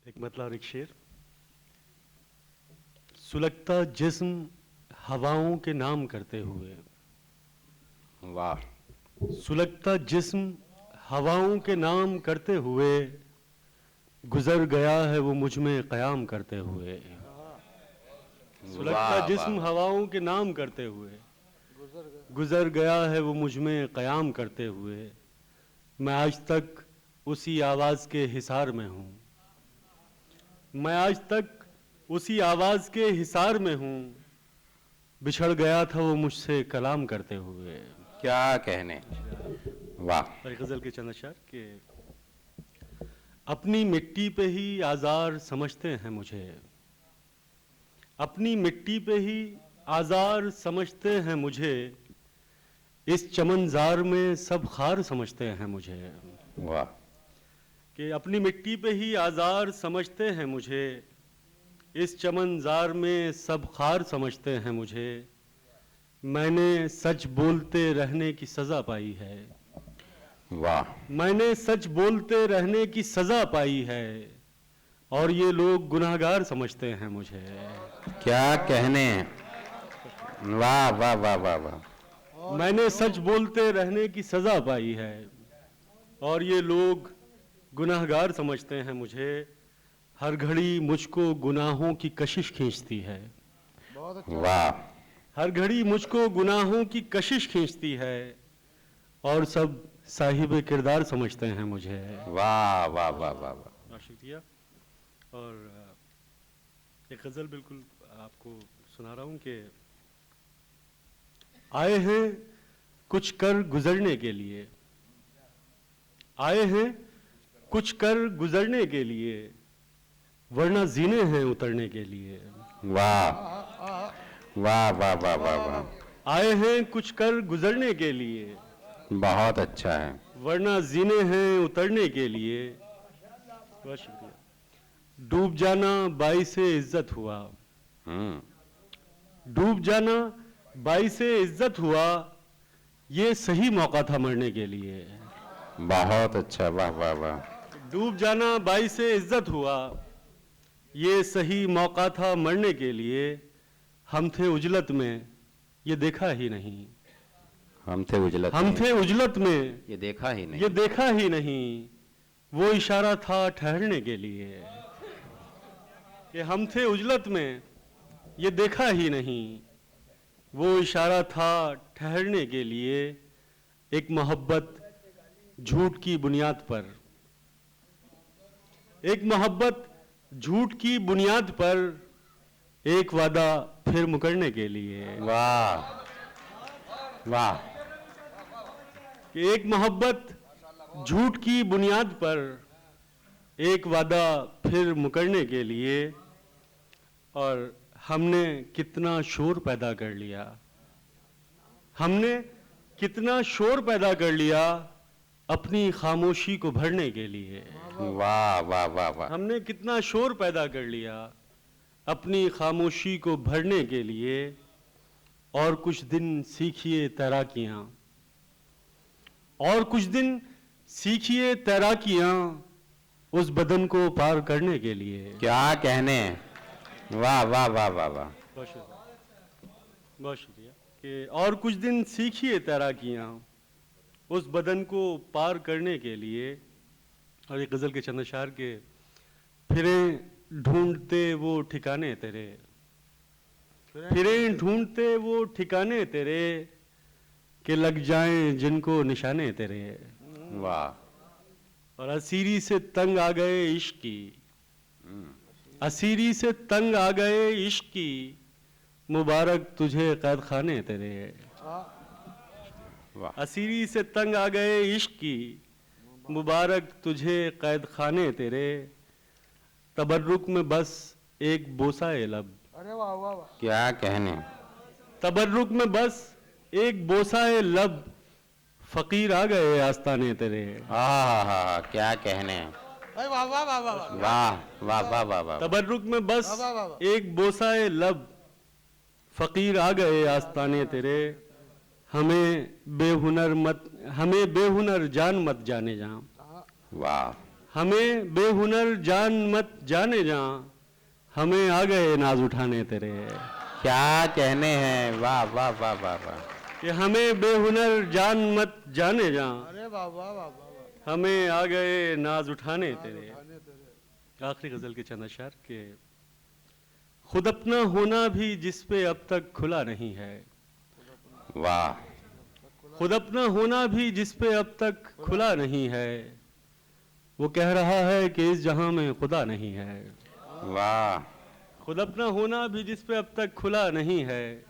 एक मतला और एक शेर। सुलगता जिस्म हवाओं के नाम करते हुए, वाह। सुलगता जिस्म हवाओं के नाम करते हुए, गुजर गया है वो मुझ में क़याम करते हुए। सुलगता वाह जिस्म वाह। हवाओं के नाम करते हुए, गुजर गया है वो मुझ में क़याम करते हुए। मैं आज तक उसी आवाज़ के हिसार में हूँ, मैं आज तक उसी आवाज़ के हिसार में हूँ। बिछड़ गया था वो मुझसे कलाम करते हुए। क्या कहने। वाह। और एक गज़ल के चंद अशआर के अपनी मिट्टी पे ही आज़ार समझते हैं मुझे, अपनी मिट्टी पे ही आज़ार समझते हैं मुझे। इस चमनज़ार में सब खार समझते हैं मुझे। वाह। कि अपनी मिट्टी पे ही आज़ार समझते हैं मुझे, इस चमनज़ार में सब खार समझते हैं मुझे। मैंने सच बोलते रहने की सज़ा पाई है, वाह। मैंने सच बोलते रहने की सज़ा पाई है, और ये लोग गुनाहगार समझते हैं मुझे। क्या कहने। वाह वाह वाह वाह वाह। मैंने सच बोलते रहने की सज़ा पाई है, और ये लोग गुनाहगार समझते हैं मुझे। हर घड़ी मुझको गुनाहों की कशिश खींचती है, वाह। हर घड़ी मुझको गुनाहों की कशिश खींचती है, और सब साहिब किरदार समझते हैं मुझे। वाह वाह वाह वाह वाह। शुक्रिया। और एक गज़ल बिल्कुल आपको सुना रहा हूँ कि आए हैं कुछ कर गुजरने के लिए, आए हैं कुछ कर गुजरने के लिए, वरना जीने हैं उतरने के लिए। वाह वाह वाह वाह वाह वाह। आए हैं कुछ कर गुजरने के लिए, बहुत अच्छा है। वरना जीने हैं उतरने के लिए। बहुत शुक्रिया। डूब जाना बाइसे इज्जत हुआ, डूब जाना बाइसे इज्जत हुआ, ये सही मौका था मरने के लिए। बहुत अच्छा। वाह वाह वाह। डूब जाना बाइसे इज्जत हुआ, ये सही मौका था मरने के लिए। हम थे उजलत में, ये देखा ही नहीं, हम थे उजलत हम में, थे उजलत में, ये देखा ही नहीं। ये देखा ही नहीं। वो इशारा था ठहरने के लिए, कि हम थे उजलत में, ये देखा ही नहीं। वो इशारा था ठहरने के लिए। एक मोहब्बत झूठ की बुनियाद पर, एक मोहब्बत झूठ की बुनियाद पर, एक वादा फिर मुकरने के लिए। वाह वाह। कि एक मोहब्बत झूठ की बुनियाद पर, एक वादा फिर मुकरने के लिए। और हमने कितना शोर पैदा कर लिया, हमने कितना शोर पैदा कर लिया, अपनी खामोशी को भरने के लिए। वाह वाह वाह वाह। हमने कितना शोर पैदा कर लिया, अपनी खामोशी को भरने के लिए। और कुछ दिन सीखिए तैराकियां, और कुछ दिन सीखिए तैराकियां, उस बदन को पार करने के लिए। क्या कहने। वाह वाह वाह वाह वाह। बहुत शुक्रिया, बहुत शुक्रिया। कि और कुछ दिन सीखिए तैराकियां, उस बदन को पार करने के लिए। और एक गज़ल के चंद अशआर के फिरें ढूंढते वो ठिकाने तेरे, फिरें ढूंढते वो ठिकाने तेरे, के लग जाएं जिनको निशाने तेरे। वाह। और असीरी से तंग आ गए इश्क की, असीरी से तंग आ गए इश्क की, मुबारक तुझे कैद खाने तेरे। वाह। असीरी से तंग आ गए इश्क की, मुबारक तुझे कैद खाने तेरे। तबर्रुक में बस एक बोसाए लब, अरे वाह वाह वाह। क्या कहने। तबर्रुक में बस एक बोसाए लब, फकीर आ गए आस्ताने तेरे। हाँ क्या कहने। अरे वाह वाह वाह वाह वाह। वाह वाह वाह वाह वाह। तबर्रुक में बस वाह, वाह, वाह, वाह। एक बोसाए लब, फकीर आ गए आस्ताने तेरे। हमें बेहुनर जान मत जाने जा, वाह। हमें बेहुनर जान मत जाने जा, हमें आ गए नाज उठाने तेरे। क्या कहने हैं, वाह वाह वाह वाह वाह। कि हमें बेहुनर जान मत जाने जा, अरे वाह वाह वाह वाह। हमें आ गए नाज उठाने तेरे। खाने तेरे। आखिरी गजल के चंद अशआर के खुद अपना होना भी जिस पे अब तक खुला नहीं है, वाह खुद अपना होना भी जिस पे अब तक खुला नहीं है, वो कह रहा है कि इस जहां में खुदा नहीं है। वाह खुद अपना होना भी जिस पे अब तक खुला नहीं है,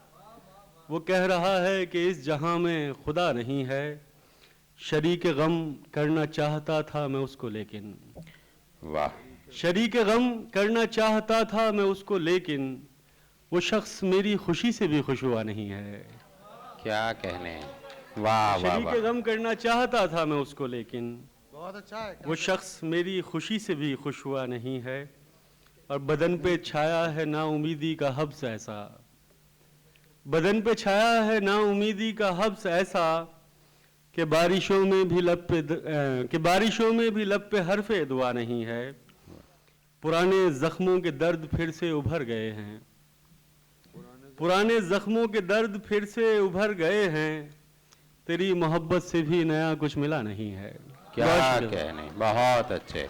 वो कह रहा है कि इस जहां में खुदा नहीं है। शरीक गम करना चाहता था मैं उसको लेकिन, वाह शरीक गम करना चाहता था मैं उसको लेकिन, वो शख्स मेरी खुशी से भी खुश हुआ नहीं है। क्या कहने हैं, वाह वाह शरीक वाह। गम करना चाहता था मैं उसको लेकिन, बहुत अच्छा है। वो शख्स मेरी खुशी से भी खुश हुआ नहीं है। और बदन पे छाया है नाउमीदी का हब्स ऐसा, बदन पे छाया है नाउमीदी का हब्स ऐसा, कि बारिशों में भी लब पे कि बारिशों में भी लब पे हरफे दुआ नहीं है। पुराने जख्मों के दर्द फिर से उभर गए हैं, पुराने जख्मों के दर्द फिर से उभर गए हैं, तेरी मोहब्बत से भी नया कुछ मिला नहीं है। क्या कहने, बहुत अच्छे।